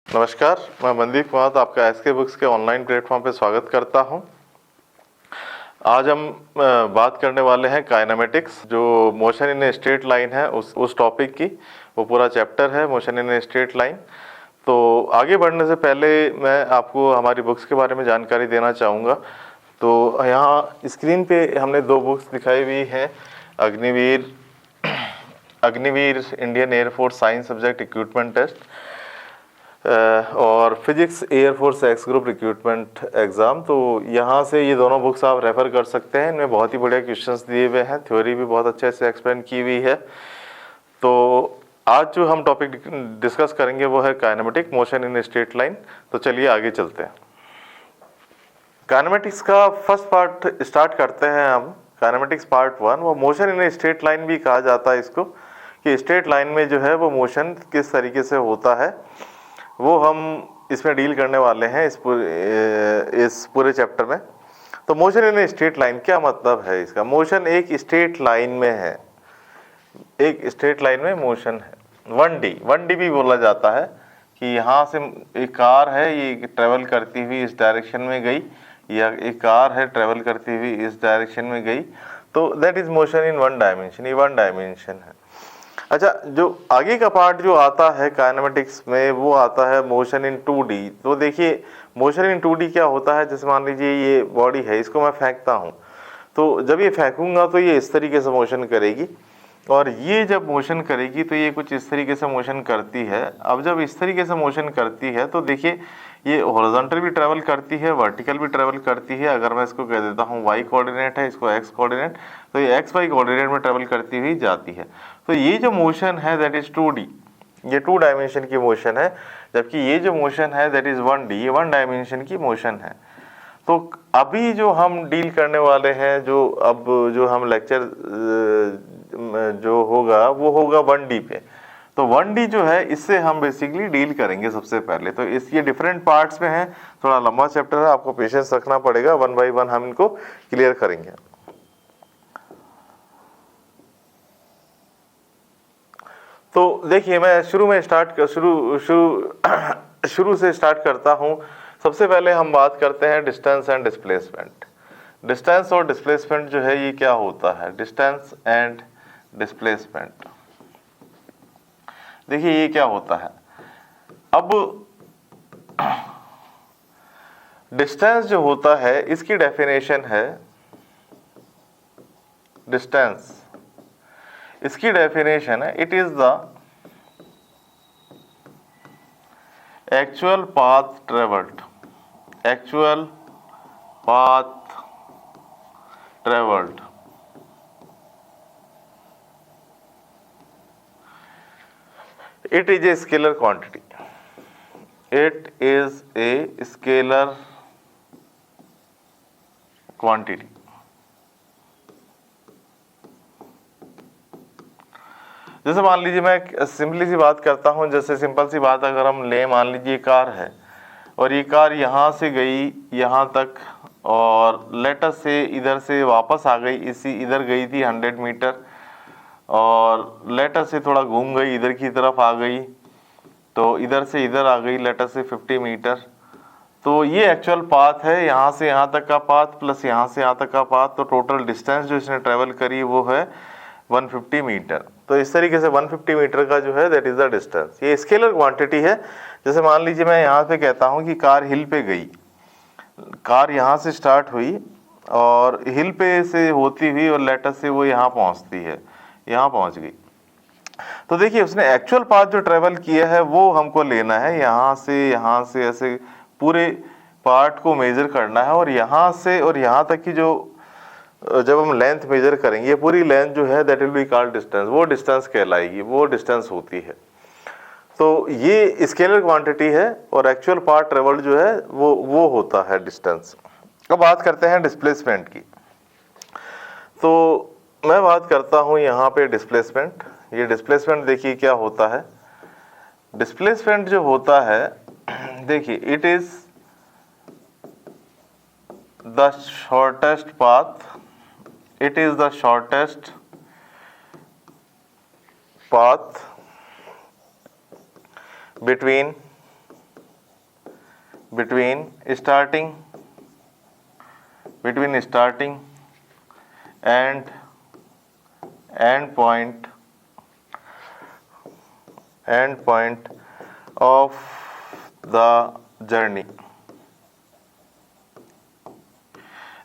नमस्कार, मैं मनदीप कुमार आपका एसके बुक्स के ऑनलाइन प्लेटफॉर्म पे स्वागत करता हूं। आज हम बात करने वाले हैं काइनेमेटिक्स, जो motion in a straight line है उस टॉपिक की। वो पूरा चैप्टर है motion in a straight line. तो आगे बढ़ने से पहले मैं आपको हमारी बुक्स के बारे में जानकारी देना चाहूँगा। तो यहाँ स्क्रीन पे हमने दो बुक्स दिखाई हुई हैं, Agniveer Indian air force science subject recruitment test और physics air force X group recruitment exam. तो यहाँ से ये दोनों बुक्स आप रेफ़र कर सकते हैं। इनमें बहुत ही बढ़िया क्वेश्चंस दिए हुए हैं, थ्योरी भी बहुत अच्छे से एक्सप्लेन की हुई है। तो आज जो हम टॉपिक डिस्कस करेंगे वो है kinematic motion in straight line. तो चलिए आगे चलते हैं। काइनेमेटिक्स का फर्स्ट पार्ट स्टार्ट करते हैं हम। काइनेमेटिक्स पार्ट 1, वो मोशन इन स्ट्रेट लाइन भी कहा जाता है इसको, कि स्ट्रेट लाइन में जो है वो मोशन किस तरीके से होता है, वो हम इसमें डील करने वाले हैं इस पूरे चैप्टर में। तो मोशन इन स्ट्रेट लाइन क्या मतलब है इसका? मोशन एक स्ट्रेट लाइन में है, एक स्ट्रेट लाइन में मोशन है। 1D भी बोला जाता है कि यहाँ से एक कार है, ये ट्रेवल करती हुई इस डायरेक्शन में गई, या एक कार है ट्रेवल करती हुई इस डायरेक्शन में गई, तो that is motion in 1 dimension. ये 1 डायमेंशन है। अच्छा, जो आगे का पार्ट जो आता है काइनेमेटिक्स में, वो आता है मोशन इन 2D। तो देखिए मोशन इन 2D क्या होता है, जैसे मान लीजिए ये बॉडी है, इसको मैं फेंकता हूँ, तो जब ये फेंकूंगा तो ये इस तरीके से मोशन करेगी, और ये जब मोशन करेगी तो ये कुछ इस तरीके से मोशन करती है। अब जब इस तरीके से मोशन करती है तो देखिए ये हॉरिजॉन्टल भी ट्रेवल करती है, वर्टिकल भी ट्रेवल करती है। अगर मैं इसको कह देता हूँ y कोऑर्डिनेट है, इसको x कोऑर्डिनेट, तो ये XY कोऑर्डिनेट में ट्रेवल करती हुई जाती है। तो ये जो मोशन है दैट इज 2D, ये 2 डायमेंशन की मोशन है। जबकि ये जो मोशन है दैट इज 1D, ये 1 डायमेंशन की मोशन है। तो अभी जो हम डील करने वाले हैं, जो हम लेक्चर जो होगा वो होगा 1D पे। तो 1D जो है इससे हम बेसिकली डील करेंगे सबसे पहले। तो ये डिफरेंट पार्ट्स में है, थोड़ा लंबा चैप्टर है, आपको पेशेंस रखना पड़ेगा। 1 बाय 1 हम इनको क्लियर करेंगे। तो देखिए मैं शुरू से स्टार्ट करता हूँ। सबसे पहले हम बात करते हैं डिस्टेंस एंड डिस्प्लेसमेंट। डिस्टेंस और डिस्प्लेसमेंट जो है ये क्या होता है? डिस्टेंस एंड डिस्प्लेसमेंट, देखिए ये क्या होता है। अब डिस्टेंस जो होता है इसकी डेफिनेशन है, डिस्टेंस इसकी डेफिनेशन है, it is the actual path travelled, actual path travelled. It is a scalar quantity. It is a scalar quantity. जैसे मान लीजिए मैं सिंपली सी बात करता हूँ, जैसे सिंपल सी बात अगर हम ले, मान लीजिए कार है और ये कार यहाँ से गई यहाँ तक, और लेटर से इधर से वापस आ गई, इधर गई थी 100 मीटर, और लेटर से थोड़ा घूम गई, इधर की तरफ आ गई, तो इधर से इधर आ गई, लेटर से 50 मीटर। तो ये एक्चुअल पाथ है, यहाँ से यहाँ तक का पाथ प्लस यहाँ से यहाँ तक का पाथ। तो टोटल डिस्टेंस जो इसने ट्रेवल करी वो है 150 मीटर। तो इस तरीके से 150 मीटर का जो है दैट इज द डिस्टेंस। ये स्केलर क्वांटिटी है। जैसे मान लीजिए मैं यहाँ पे कहता हूँ कि कार हिल पे गई, कार यहाँ से स्टार्ट हुई और हिल पे से होती हुई और लेटर से वो यहाँ पहुँचती है, यहाँ पहुँच गई। तो देखिए उसने एक्चुअल पाथ जो ट्रेवल किया है वो हमको लेना है, यहाँ से ऐसे पूरे पार्ट को मेजर करना है, और यहाँ से और यहाँ तक की जो जब हम लेंथ मेजर करेंगे, ये पूरी लेंथ जो है that will be called distance, वो डिस्टेंस कहलाएगी, वो डिस्टेंस होती है। तो ये स्केलर क्वांटिटी है और एक्चुअल पाथ ट्रेवल्ड जो है वो होता है डिस्टेंस। अब बात करते हैं डिस्प्लेसमेंट की। तो मैं बात करता हूँ यहाँ पे डिस्प्लेसमेंट। ये डिस्प्लेसमेंट देखिए क्या होता है। डिस्प्लेसमेंट जो होता है, देखिए it is the shortest path, it is the shortest path between between starting and end point of the journey।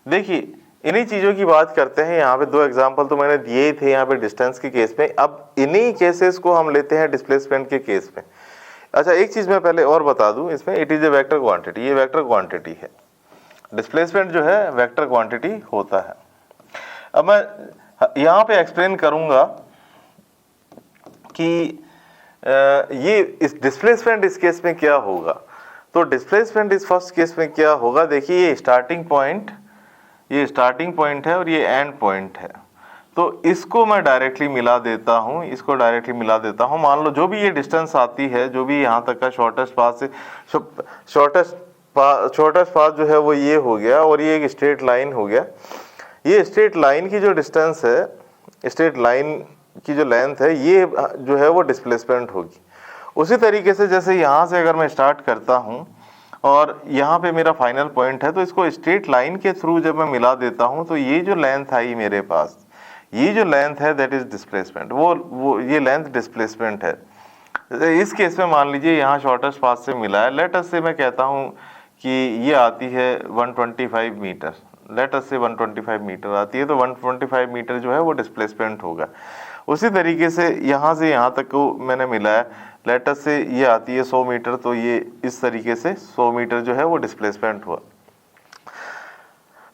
देखिए इन्हीं चीज़ों की बात करते हैं। यहाँ पे दो एग्जांपल तो मैंने दिए ही थे यहाँ पे डिस्टेंस के केस में। अब इन्हीं केसेस को हम लेते हैं डिस्प्लेसमेंट के केस में। अच्छा, एक चीज़ मैं पहले और बता दूं, इसमें it is a vector quantity, ये वेक्टर क्वांटिटी है। डिस्प्लेसमेंट जो है वेक्टर क्वांटिटी होता है। अब मैं यहाँ पे एक्सप्लेन करूँगा कि ये इस डिस्प्लेसमेंट इस केस में क्या होगा। तो डिस्प्लेसमेंट इस फर्स्ट केस में क्या होगा, देखिए ये स्टार्टिंग पॉइंट है और ये एंड पॉइंट है। तो इसको मैं डायरेक्टली मिला देता हूँ, मान लो जो भी ये डिस्टेंस आती है, जो भी यहाँ तक का शॉर्टेस्ट पाथ जो है वो ये हो गया और ये एक स्ट्रेट लाइन हो गया। ये स्ट्रेट लाइन की जो डिस्टेंस है, स्ट्रेट लाइन की जो लेंथ है, ये जो है वो डिस्प्लेसमेंट होगी। उसी तरीके से जैसे यहाँ से अगर मैं स्टार्ट करता हूँ और यहाँ पे मेरा फाइनल पॉइंट है, तो इसको स्ट्रेट लाइन के थ्रू जब मैं मिला देता हूँ तो ये जो लेंथ आई मेरे पास, ये जो लेंथ है दैट इज डिस्प्लेसमेंट, वो ये लेंथ डिस्प्लेसमेंट है। इस केस में मान लीजिए यहाँ शॉर्टेस्ट पाथ से मिला है, लेट अस से मैं कहता हूँ कि ये आती है 125 मीटर, लेट अस से 125 मीटर आती है, तो 125 मीटर जो है वो डिस्प्लेसमेंट होगा। उसी तरीके से यहाँ तक को मैंने मिलाया, लेट अस से ये आती है 100 मीटर, तो ये इस तरीके से 100 मीटर जो है वो डिस्प्लेसमेंट हुआ।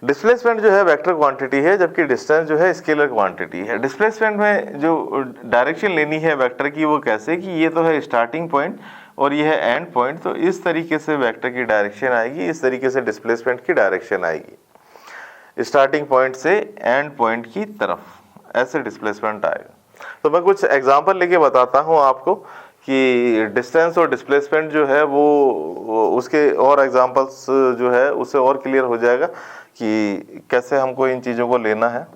डिस्प्लेसमेंट जो है वेक्टर क्वांटिटी है, जबकि डिस्टेंस जो है स्केलर क्वांटिटी है। डिस्प्लेसमेंट में जो डायरेक्शन लेनी है वेक्टर की, वो कैसे कि ये तो है स्टार्टिंग पॉइंट और ये है एंड पॉइंट, तो इस तरीके से वेक्टर की डायरेक्शन आएगी, इस तरीके से डिस्प्लेसमेंट की डायरेक्शन आएगी, स्टार्टिंग पॉइंट से एंड पॉइंट की तरफ, ऐसे डिस्प्लेसमेंट आएगा। तो मैं कुछ एग्जांपल लेके बताता हूँ आपको कि डिस्टेंस और डिस्प्लेसमेंट जो है वो उसके और एग्जांपल्स जो है उससे और क्लियर हो जाएगा कि कैसे हमको इन चीज़ों को लेना है।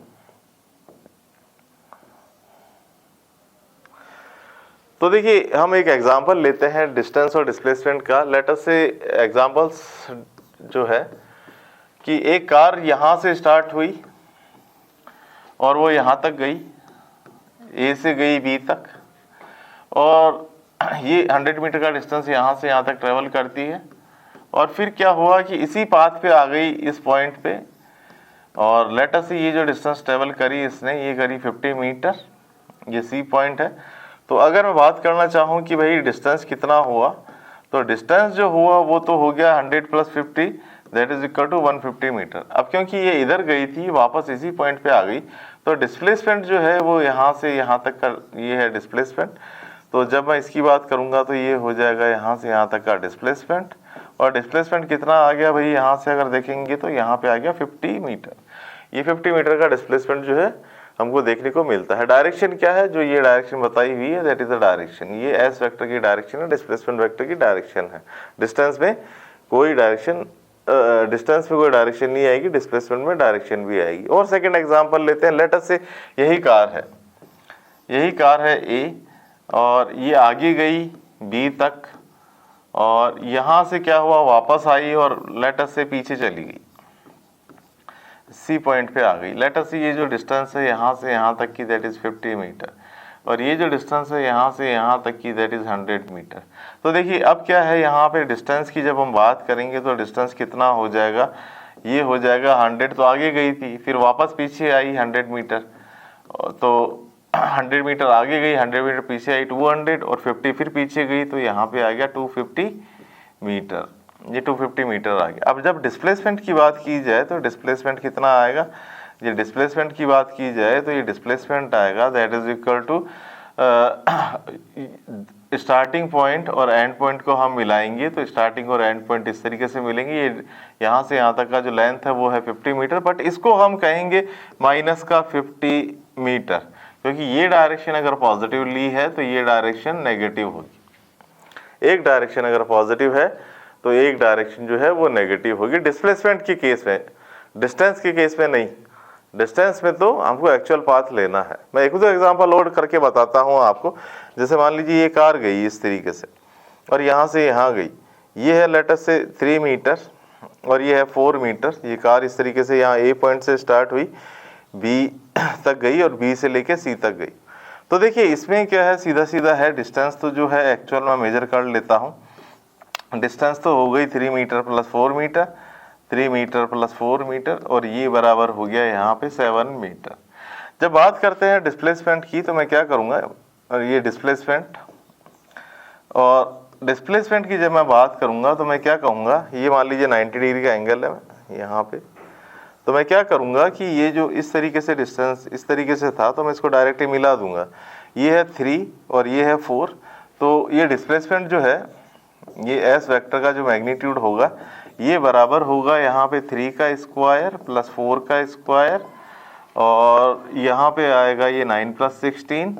तो देखिए हम एक एग्जांपल लेते हैं डिस्टेंस और डिस्प्लेसमेंट का। लेट अस से एग्जांपल्स जो है कि एक कार यहाँ से स्टार्ट हुई और वो यहाँ तक गई, ए से गई बी तक, और ये 100 मीटर का डिस्टेंस यहाँ से यहाँ तक ट्रेवल करती है। और फिर क्या हुआ कि इसी पाथ पे आ गई इस पॉइंट पे, और लेट अस से ये जो डिस्टेंस ट्रेवल करी इसने, ये करी 50 मीटर, ये सी पॉइंट है। तो अगर मैं बात करना चाहूँ कि भाई डिस्टेंस कितना हुआ, तो डिस्टेंस जो हुआ वो तो हो गया 100 + 50 that is equal to 150 metre. अब क्योंकि ये इधर गई थी, वापस इसी पॉइंट पे आ गई, तो डिस्प्लेसमेंट जो है वो यहाँ से यहाँ तक का ये है डिस्प्लेसमेंट। तो जब मैं इसकी बात करूँगा तो ये हो जाएगा यहाँ से यहाँ तक का डिस्प्लेसमेंट। और डिस्प्लेसमेंट कितना आ गया भाई, यहाँ से अगर देखेंगे तो यहाँ पे आ गया 50 मीटर। ये 50 मीटर का डिस्प्लेसमेंट जो है हमको देखने को मिलता है। डायरेक्शन क्या है, जो ये डायरेक्शन बताई हुई है दैट इज द डायरेक्शन, ये एस वेक्टर की डायरेक्शन है, डिस्प्लेसमेंट वेक्टर की डायरेक्शन है। डिस्टेंस में कोई डायरेक्शन नहीं आएगी, डिस्प्लेसमेंट में डायरेक्शन भी आएगी। और सेकंड एग्जांपल लेते हैं, लेट अस से यही कार है ए, और ये आगे गई बी तक, और यहाँ से क्या हुआ, वापस आई और लेट अस से पीछे चली गई, सी पॉइंट पे आ गई। लेट अस से ये जो डिस्टेंस है यहाँ से यहाँ तक की दैट इज 50 मीटर, और ये जो डिस्टेंस है यहाँ से यहाँ तक की दैट इज 100 मीटर। तो देखिए अब क्या है, यहाँ पे डिस्टेंस की जब हम बात करेंगे तो डिस्टेंस कितना हो जाएगा, ये हो जाएगा 100, तो आगे गई थी फिर वापस पीछे आई 100 मीटर, तो 100 मीटर आगे गई, 100 मीटर पीछे आई 200, और 50 फिर पीछे गई, तो यहाँ पे आ गया 250 मीटर, ये 250 मीटर आ गया। अब जब डिस्प्लेसमेंट की बात की जाए तो डिस्प्लेसमेंट कितना आएगा, ये डिस्प्लेसमेंट की बात की जाए तो ये डिस्प्लेसमेंट आएगा that is equal to starting point और एंड पॉइंट को हम मिलाएंगे, तो स्टार्टिंग और एंड पॉइंट इस तरीके से मिलेंगे। ये यहाँ से यहाँ तक का जो लेंथ है वो है 50 मीटर, बट इसको हम कहेंगे माइनस का 50 मीटर, क्योंकि ये डायरेक्शन अगर पॉजिटिव ली है तो ये डायरेक्शन नेगेटिव होगी। एक डायरेक्शन अगर पॉजिटिव है तो एक डायरेक्शन जो है वो नेगेटिव होगी डिस्प्लेसमेंट के केस में, डिस्टेंस के केस में नहीं। डिस्टेंस में तो हमको एक्चुअल पाथ लेना है। मैं एक दो एग्जांपल लोड करके बताता हूँ आपको। जैसे मान लीजिए ये कार गई इस तरीके से और यहाँ से यहाँ गई, ये है लेट अस से 3 मीटर और ये है 4 मीटर। ये कार इस तरीके से यहाँ ए पॉइंट से स्टार्ट हुई, बी तक गई और बी से लेके सी तक गई। तो देखिए इसमें क्या है, सीधा सीधा है डिस्टेंस तो जो है एक्चुअल में मेजर कर लेता हूँ। डिस्टेंस तो हो गई 3 metre plus 4 metre, 3 metre plus 4 metre, और ये बराबर हो गया यहाँ पे 7 मीटर। जब बात करते हैं डिस्प्लेसमेंट की तो मैं क्या करूँगा, और ये डिस्प्लेसमेंट की जब मैं बात करूँगा तो मैं क्या कहूँगा, ये मान लीजिए 90 डिग्री का एंगल है यहाँ पे, तो मैं क्या करूँगा कि ये जो इस तरीके से डिस्टेंस इस तरीके से था तो मैं इसको डायरेक्टली मिला दूंगा। ये है 3 और ये है 4, तो ये डिस्प्लेसमेंट जो है ये एस वेक्टर का जो मैग्नीट्यूड होगा ये बराबर होगा यहाँ पे 3 का स्क्वायर प्लस 4 का स्क्वायर, और यहाँ पे आएगा ये 9 plus 16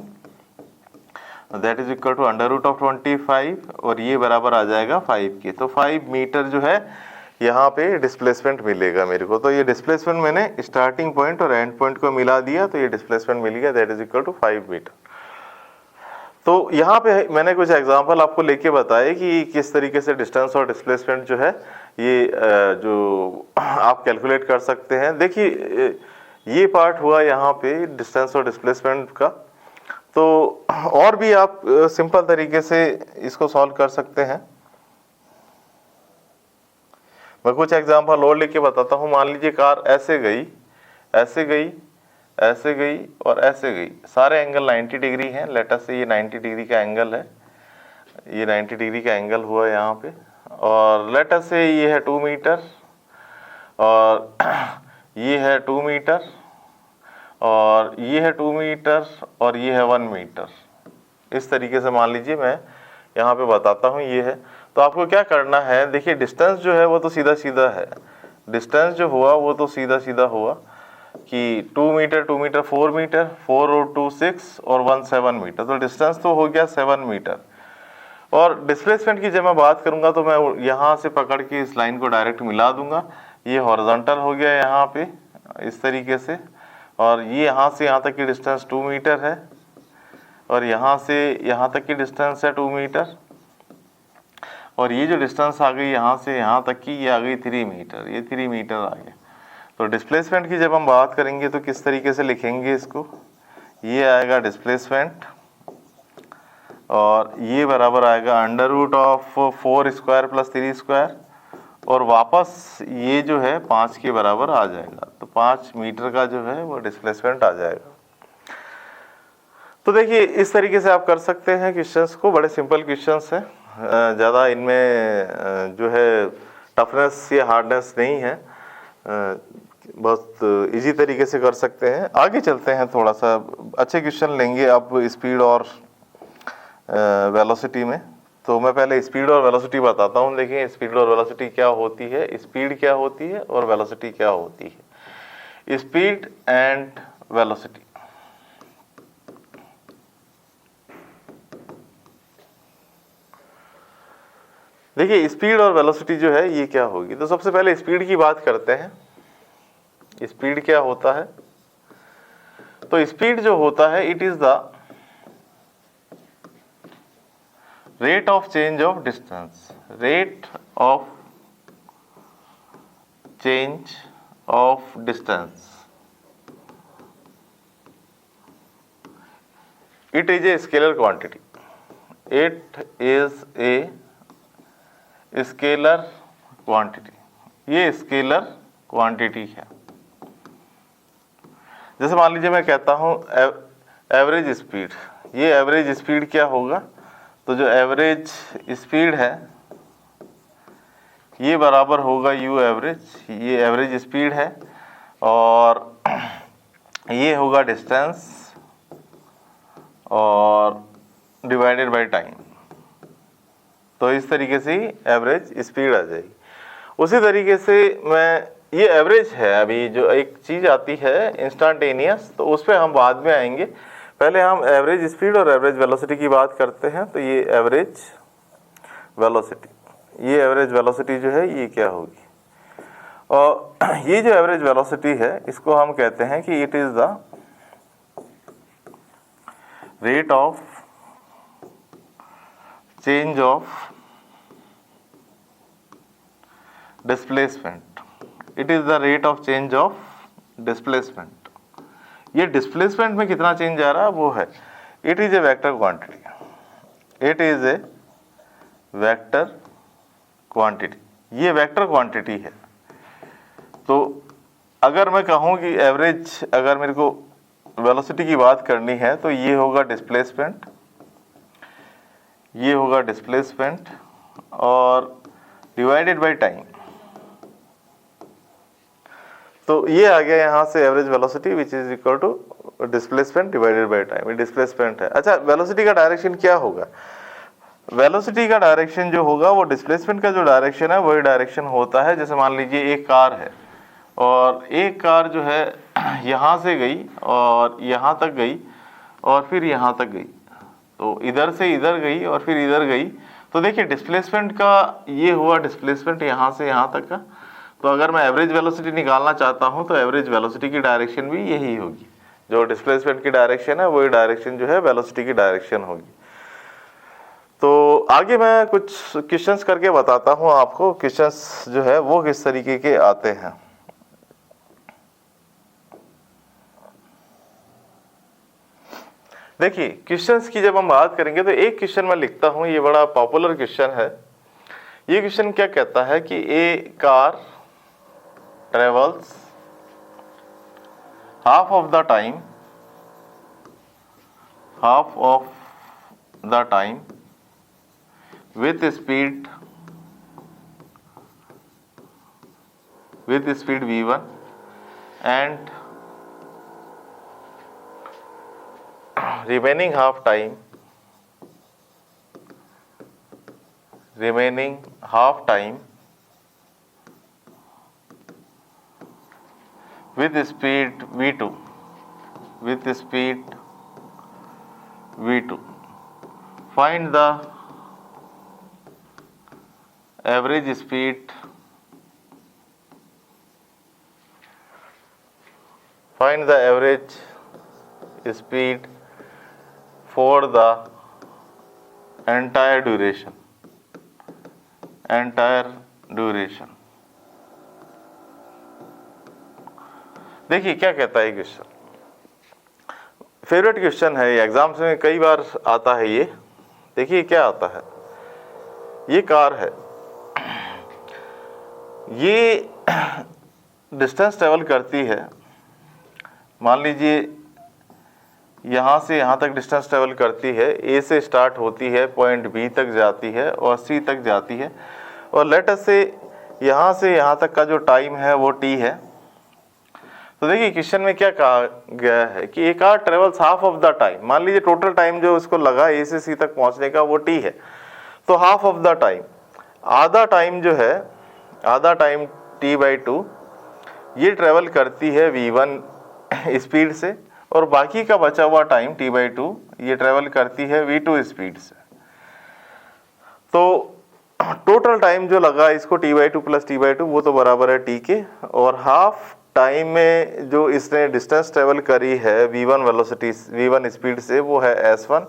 that is equal to √25, और ये बराबर आ जाएगा 5 के। तो 5 मीटर जो है यहाँ पे डिस्प्लेसमेंट मिलेगा मेरे को। तो ये डिस्प्लेसमेंट मैंने स्टार्टिंग पॉइंट और एंड पॉइंट को मिला दिया तो ये डिस्प्लेसमेंट मिल गया, that is equal to 5 metre. तो यहाँ पे मैंने कुछ एग्जांपल आपको लेके बताए कि किस तरीके से डिस्टेंस और डिस्प्लेसमेंट जो है ये जो आप कैलकुलेट कर सकते हैं। देखिए ये पार्ट हुआ यहाँ पे डिस्टेंस और डिस्प्लेसमेंट का। तो और भी आप सिंपल तरीके से इसको सॉल्व कर सकते हैं। मैं कुछ एग्जांपल और लेके बताता हूँ। मान लीजिए कार ऐसे गई, ऐसे गई, ऐसे गई और ऐसे गई, सारे एंगल 90 डिग्री हैं। लेट अस से ये 90 डिग्री का एंगल है, ये 90 डिग्री का एंगल हुआ यहाँ पे, और लेट अस से ये है 2 मीटर और ये है 2 मीटर और ये है 2 मीटर और ये है 1 मीटर। इस तरीके से मान लीजिए मैं यहाँ पे बताता हूँ ये है। तो आपको क्या करना है, देखिए डिस्टेंस जो है वो तो सीधा सीधा है, डिस्टेंस जो हुआ वो तो सीधा सीधा हुआ कि 2 मीटर 2 मीटर 4 मीटर, 4 और 2 6 और 1 7 मीटर। तो डिस्टेंस तो हो गया 7 मीटर। और डिस्प्लेसमेंट की जब मैं बात करूंगा तो मैं यहाँ से पकड़ के इस लाइन को डायरेक्ट मिला दूंगा। ये हॉरिजॉन्टल हो गया यहाँ पे इस तरीके से, और ये यहाँ से यहाँ तक की डिस्टेंस 2 मीटर है और यहाँ से यहाँ तक की डिस्टेंस है 2 मीटर, और ये जो डिस्टेंस आ गई यहाँ से यहाँ तक की ये आ गई 3 मीटर, ये 3 मीटर आ गया। तो डिस्प्लेसमेंट की जब हम बात करेंगे तो किस तरीके से लिखेंगे इसको, ये आएगा डिस्प्लेसमेंट और ये बराबर आएगा √4 स्क्वायर प्लस 3 स्क्वायर, और वापस ये जो है 5 के बराबर आ जाएगा। तो 5 मीटर का जो है वो डिस्प्लेसमेंट आ जाएगा। तो देखिए इस तरीके से आप कर सकते हैं क्वेश्चंस को, बड़े सिंपल क्वेश्चंस हैं, ज़्यादा इनमें जो है टफनेस या हार्डनेस नहीं है, बहुत इजी तरीके से कर सकते हैं। आगे चलते हैं, थोड़ा सा अच्छे क्वेश्चन लेंगे अब स्पीड और वेलोसिटी में। तो मैं पहले स्पीड और वेलोसिटी बताता हूँ। देखिए स्पीड और वेलोसिटी क्या होती है, स्पीड क्या होती है और वेलोसिटी क्या होती है। स्पीड एंड वेलोसिटी, देखिए स्पीड और वेलोसिटी जो है ये क्या होगी। तो सबसे पहले स्पीड की बात करते हैं। स्पीड क्या होता है, तो स्पीड जो होता है it is the rate of change of distance, rate of change of distance. It is a scalar quantity, it is a scalar quantity, ये स्केलर क्वांटिटी है। जैसे मान लीजिए मैं कहता हूँ एवरेज स्पीड, ये एवरेज स्पीड क्या होगा, तो जो एवरेज स्पीड है ये बराबर होगा यू एवरेज, ये एवरेज स्पीड है, और ये होगा डिस्टेंस और डिवाइडेड बाय टाइम। तो इस तरीके से ही एवरेज स्पीड आ जाएगी। उसी तरीके से मैं, ये एवरेज है, अभी जो एक चीज़ आती है इंस्टेंटेनियस, तो उस पर हम बाद में आएंगे। पहले हम एवरेज स्पीड और एवरेज वेलोसिटी की बात करते हैं। तो ये एवरेज वेलोसिटी, ये एवरेज वेलोसिटी जो है ये क्या होगी, और ये जो एवरेज वेलोसिटी है इसको हम कहते हैं कि it is the rate of change of displacement, it is the rate of change of displacement. ये डिस्प्लेसमेंट में कितना चेंज आ रहा है वो है, it is a vector quantity, it is a vector quantity, ये वेक्टर क्वांटिटी है। तो अगर मैं कहूँ कि एवरेज, अगर मेरे को वेलोसिटी की बात करनी है तो ये होगा डिस्प्लेसमेंट, ये होगा डिस्प्लेसमेंट और डिवाइडेड बाय टाइम। तो ये आ गया यहाँ से average velocity which is equal to displacement divided by time, ये डिस्प्लेसमेंट है। अच्छा, वेलोसिटी का डायरेक्शन क्या होगा? वेलोसिटी का डायरेक्शन जो होगा वो डिस्प्लेसमेंट का जो डायरेक्शन है वही डायरेक्शन होता है। जैसे मान लीजिए एक कार है और एक कार जो है यहाँ से गई और यहाँ तक गई और फिर यहाँ तक गई, तो इधर से इधर गई और फिर इधर गई, तो देखिए डिस्प्लेसमेंट का ये हुआ डिस्प्लेसमेंट यहाँ से यहाँ तक का। तो अगर मैं एवरेज वेलोसिटी निकालना चाहता हूँ तो एवरेज वेलोसिटी की डायरेक्शन भी यही होगी, जो डिस्प्लेसमेंट की डायरेक्शन है वही डायरेक्शन जो है वेलोसिटी की डायरेक्शन होगी। तो आगे मैं कुछ क्वेश्चंस करके बताता हूँ आपको, क्वेश्चंस जो है वो किस तरीके के आते हैं। देखिए क्वेश्चंस की जब हम बात करेंगे तो एक क्वेश्चन मैं लिखता हूँ, ये बड़ा पॉपुलर क्वेश्चन है। ये क्वेश्चन क्या कहता है कि a car travels half of the time with speed v1 and remaining half time with speed v2 find the average speed for the entire duration। देखिए क्या कहता है क्वेश्चन, फेवरेट क्वेश्चन है ये, एग्जाम्स में कई बार आता है ये। देखिए क्या आता है, ये कार है, ये डिस्टेंस ट्रेवल करती है, मान लीजिए यहाँ से यहाँ तक डिस्टेंस ट्रेवल करती है, ए से स्टार्ट होती है, पॉइंट बी तक जाती है और सी तक जाती है, और लेट अस से यहाँ तक का जो टाइम है वो टी है। तो देखिए क्वेश्चन में क्या कहा गया है कि a car travels half of the time, मान लीजिए टोटल टाइम जो उसको लगा ए से सी तक पहुँचने का वो टी है, तो हाफ ऑफ द टाइम, आधा टाइम जो है, आधा टाइम t/2 ये ट्रेवल करती है v1 स्पीड से, और बाकी का बचा हुआ टाइम t/2 ये ट्रेवल करती है v2 स्पीड से। तो टोटल टाइम जो लगा इसको t/2 प्लस t/2 वो तो बराबर है t के, और हाफ टाइम में जो इसने डिस्टेंस ट्रेवल करी है v1 वेलोसिटी v1 स्पीड से वो है s1,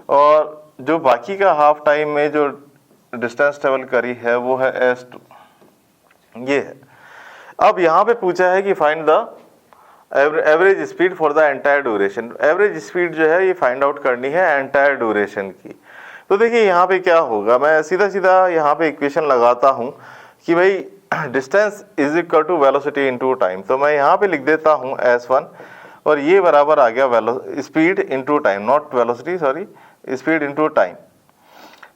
और जो बाकी का हाफ टाइम में जो डिस्टेंस ट्रेवल करी है वो है s2, ये है। अब यहाँ पे पूछा है कि find the average speed for the entire duration. Average speed जो है ये फाइंड आउट करनी है एंटायर ड्यूरेशन की। तो देखिए यहाँ पे क्या होगा, मैं सीधा सीधा यहाँ पे इक्वेशन लगाता हूँ कि भाई distance is equal to velocity into time. तो मैं यहाँ पे लिख देता हूँ s1 और ये बराबर आ गया speed into time, not velocity, sorry, speed into time.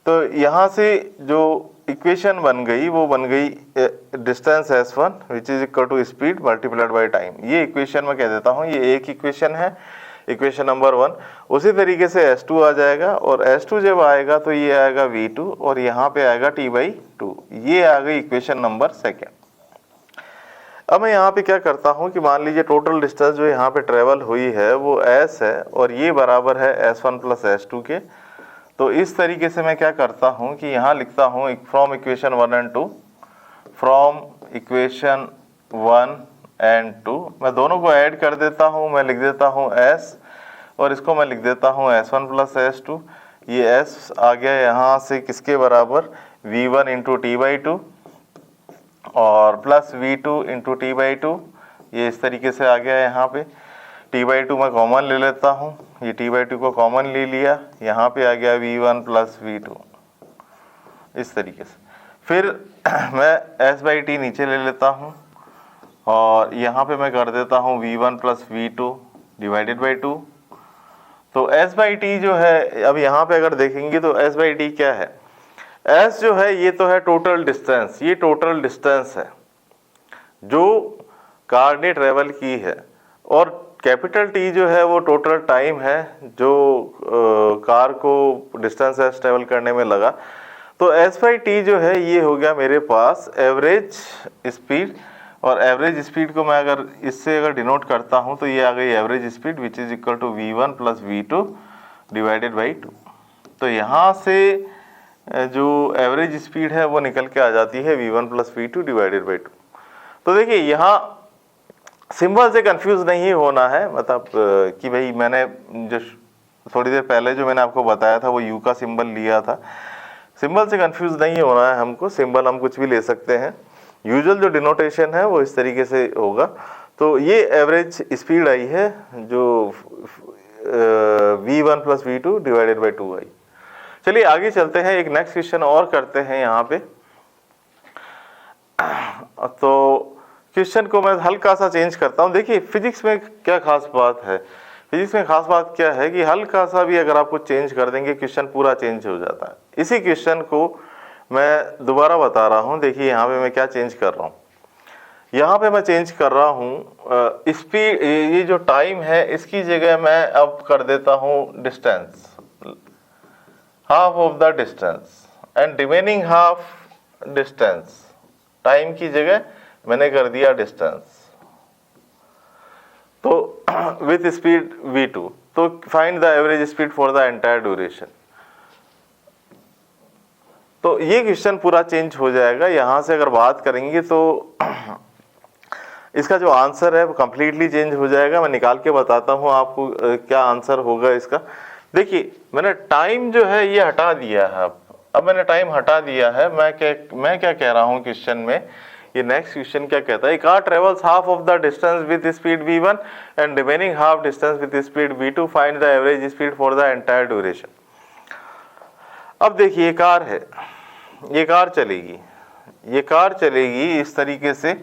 तो यहाँ से जो इक्वेशन बन गई वो बन गई distance s1 which is equal to speed multiplied by time. ये इक्वेशन मैं कह देता हूँ, ये एक इक्वेशन है, इक्वेशन नंबर 1। उसी तरीके से s2 आ जाएगा, और s2 जब आएगा तो ये आएगा v2 और यहाँ पे आएगा t/2। ये आ गई इक्वेशन नंबर 2। अब मैं यहाँ पे क्या करता हूँ कि मान लीजिए टोटल डिस्टेंस जो यहाँ पे ट्रेवल हुई है वो s है और ये बराबर है s1 प्लस s2 के। तो इस तरीके से मैं क्या करता हूँ कि यहाँ लिखता हूँ from equation 1 and 2, from equation 1 and 2 मैं दोनों को ऐड कर देता हूँ, मैं लिख देता हूँ s और इसको मैं लिख देता हूँ s1 प्लस s2। ये s आ गया यहाँ से किसके बराबर, v1 इंटू t/2, और plus V2 into T by two, ये इस तरीके से आ गया। यहाँ पे टी बाई टू मैं कॉमन ले लेता हूँ, ये टी बाई टू को कॉमन ले लिया, यहाँ पे आ गया V1 प्लस V2 इस तरीके से। फिर मैं S बाई टी नीचे ले लेता हूँ और यहाँ पे मैं कर देता हूँ V1 plus V2 divided by 2। तो S बाई टी जो है, अब यहाँ पे अगर देखेंगे तो S बाई टी क्या है, S जो है ये तो है टोटल डिस्टेंस, ये टोटल डिस्टेंस है जो कार ने ट्रेवल की है, और कैपिटल T जो है वो टोटल टाइम है जो कार को डिस्टेंस S ट्रेवल करने में लगा। तो S बाई टी जो है ये हो गया मेरे पास एवरेज स्पीड, और एवरेज स्पीड को मैं अगर इससे अगर डिनोट करता हूँ तो ये आ गई average speed which is equal to V1 plus V2 divided by 2। तो यहाँ से जो एवरेज स्पीड है वो निकल के आ जाती है V1 plus V2 divided by 2। तो देखिए यहाँ सिंबल से कंफ्यूज नहीं होना है, मतलब कि भाई मैंने जो थोड़ी देर पहले जो मैंने आपको बताया था वो U का सिंबल लिया था, सिंबल से कंफ्यूज नहीं होना है हमको, सिंबल हम कुछ भी ले सकते हैं। यूजुअल जो डिनोटेशन है वो इस तरीके से होगा। तो ये एवरेज स्पीड आई है जो V1 plus V2 divided by 2 आई। चलिए आगे चलते हैं, एक नेक्स्ट क्वेश्चन और करते हैं यहाँ पे। तो क्वेश्चन को मैं हल्का सा चेंज करता हूँ। देखिए फिजिक्स में क्या खास बात है, फिजिक्स में खास बात क्या है कि हल्का सा भी अगर आपको चेंज कर देंगे क्वेश्चन पूरा चेंज हो जाता है। इसी क्वेश्चन को मैं दोबारा बता रहा हूँ, देखिए यहाँ पे मैं क्या चेंज कर रहा हूँ। यहाँ पे मैं चेंज कर रहा हूँ स्पीड, ये जो टाइम है इसकी जगह मैं अब कर देता हूँ distance, half of the distance, and remaining half distance, time की जगह मैंने कर दिया डिस्टेंस। तो विथ स्पीड V2, तो find the average speed for the entire duration. तो ये क्वेश्चन पूरा चेंज हो जाएगा। यहाँ से अगर बात करेंगे तो इसका जो आंसर है वो कम्प्लीटली चेंज हो जाएगा। मैं निकाल के बताता हूँ आपको क्या आंसर होगा इसका। देखिए मैंने टाइम जो है ये हटा दिया है, अब मैंने टाइम हटा दिया है। मैं क्या कह रहा हूँ क्वेश्चन में, ये नेक्स्ट क्वेश्चन क्या कहता है, car travels half of the distance with speed V1 and remaining half distance with speed V2, find the average speed for the entire duration. अब देखिए ये कार है, ये कार चलेगी, ये कार चलेगी इस तरीके से।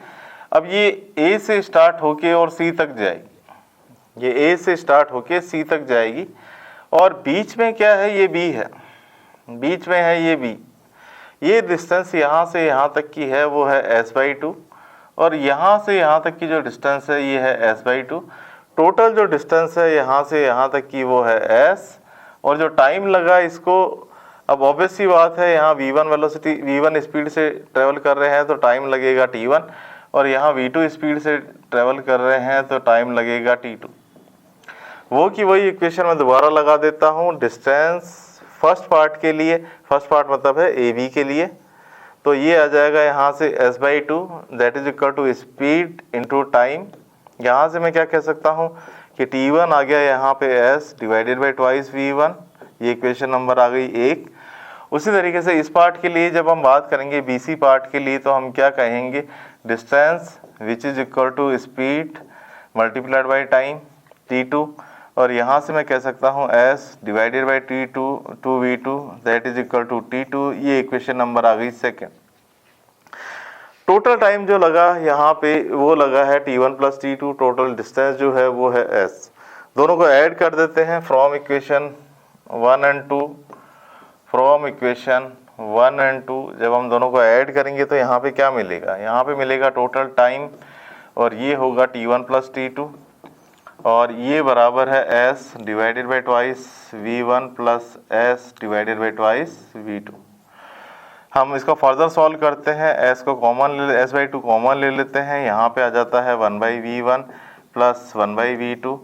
अब ये A से स्टार्ट होके और C तक जाएगी, ये A से स्टार्ट होके C तक जाएगी, और बीच में क्या है, ये B है, बीच में है ये B। ये डिस्टेंस यहाँ से यहाँ तक की है वो है S बाई 2, और यहाँ से यहाँ तक की जो डिस्टेंस है ये है S बाई 2। टोटल जो डिस्टेंस है यहाँ से यहाँ तक की वो है S, और जो टाइम लगा इसको, अब ऑब्वियस सी बात है यहाँ V1 वेलोसिटी, V1 स्पीड से ट्रेवल कर रहे हैं तो टाइम लगेगा T1, और यहाँ V2 स्पीड से ट्रेवल कर रहे हैं तो टाइम लगेगा T2। वो की वही इक्वेशन मैं दोबारा लगा देता हूँ। डिस्टेंस फर्स्ट पार्ट के लिए, फर्स्ट पार्ट मतलब है AB के लिए, तो ये आ जाएगा यहाँ से S by 2 that is equal to speed into time. यहाँ से मैं क्या कह सकता हूँ कि T1 आ गया यहाँ पे S divided by twice V1, ये इक्वेशन नंबर आ गई 1। उसी तरीके से इस पार्ट के लिए जब हम बात करेंगे BC पार्ट के लिए, तो हम क्या कहेंगे, distance which is equal to speed multiplied by time T2, और यहाँ से मैं कह सकता हूँ S divided by T2 to V2 that is equal to T2, ये इक्वेशन नंबर आ गई सेकेंड। टोटल टाइम जो लगा यहाँ पे वो लगा है T1 plus T2, total distance जो है वो है S। दोनों को ऐड कर देते हैं from equation 1 and 2, from equation 1 and 2 जब हम दोनों को ऐड करेंगे तो यहाँ पे क्या मिलेगा, यहाँ पे मिलेगा टोटल टाइम, और ये होगा T1 प्लस T2, और ये बराबर है S divided by twice V1 plus S divided by twice V2। हम इसको फर्दर सॉल्व करते हैं, S को कॉमन ले, S बाई 2 कॉमन ले लेते हैं, यहाँ पे आ जाता है 1 by V1 plus 1 by V2,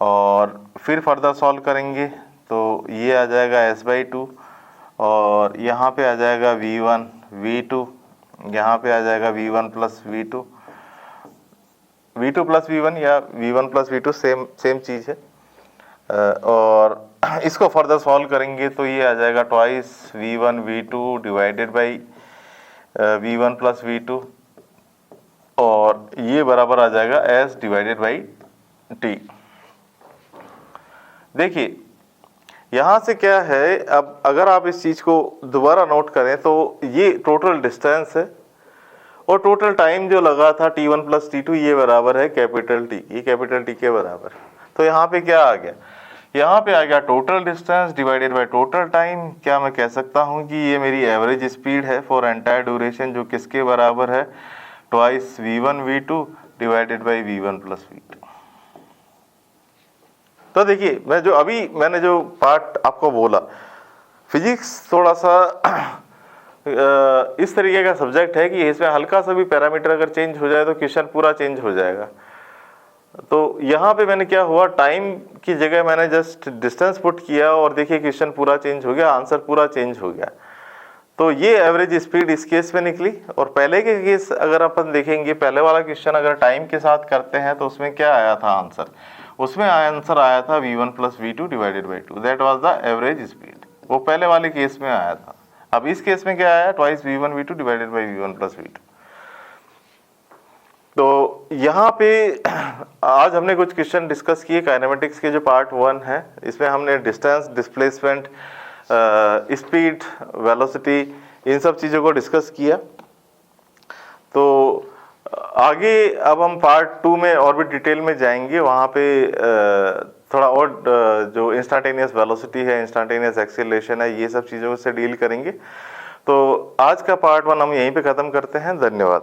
और फिर फर्दर सॉल्व करेंगे तो ये आ जाएगा S बाई 2, और यहाँ पे आ जाएगा V1 V2, यहाँ पे आ जाएगा V1 plus V2, V2 plus V1 या V1 प्लस V2 सेम चीज़ है। और इसको फर्दर सॉल्व करेंगे तो ये आ जाएगा twice V1 V2 divided by v1 plus v2 और ये बराबर आ जाएगा s डिवाइडेड बाई t। देखिए यहाँ से क्या है, अब अगर आप इस चीज़ को दोबारा नोट करें तो ये टोटल डिस्टेंस है और टोटल टाइम जो लगा था t1 प्लस t2 ये बराबर है कैपिटल T, ये कैपिटल T के बराबर। तो यहाँ पे क्या आ गया, यहाँ पे आ गया total distance divided by total time. क्या मैं कह सकता हूँ कि ये मेरी एवरेज स्पीड है फॉर एंटायर ड्यूरेशन, जो किसके बराबर है, twice v1 v2 divided by v1 plus v2। तो देखिए मैंने जो पार्ट आपको बोला, फिजिक्स थोड़ा सा इस तरीके का सब्जेक्ट है कि इसमें हल्का सा भी पैरामीटर अगर चेंज हो जाए तो क्वेश्चन पूरा चेंज हो जाएगा। तो यहाँ पे मैंने क्या हुआ, टाइम की जगह मैंने जस्ट डिस्टेंस पुट किया और देखिए क्वेश्चन पूरा चेंज हो गया, आंसर पूरा चेंज हो गया। तो ये एवरेज स्पीड इस केस में निकली। और पहले के केस अगर अपन देखेंगे, पहले वाला क्वेश्चन अगर टाइम के साथ करते हैं तो उसमें क्या आया था आंसर, उसमें आंसर आया था v1 plus v2 divided by 2, that was the average speed. वो पहले वाले केस में आया था। अब इस केस में क्या आया, twice v1 v2 divided by v1 plus v2। तो यहाँ पे आज हमने कुछ क्वेश्चन डिस्कस किए काइनेमेटिक्स के, जो पार्ट 1 है। इसमें हमने डिस्टेंस, डिस्प्लेसमेंट, स्पीड, वेलोसिटी, इन सब चीज़ों को डिस्कस किया। तो आगे अब हम पार्ट 2 में और भी डिटेल में जाएंगे। वहाँ पे थोड़ा और जो इंस्टेंटेनियस वेलोसिटी है, इंस्टेंटेनियस एक्सीलरेशन है, ये सब चीज़ों से डील करेंगे। तो आज का पार्ट 1 हम यहीं पे ख़त्म करते हैं। धन्यवाद।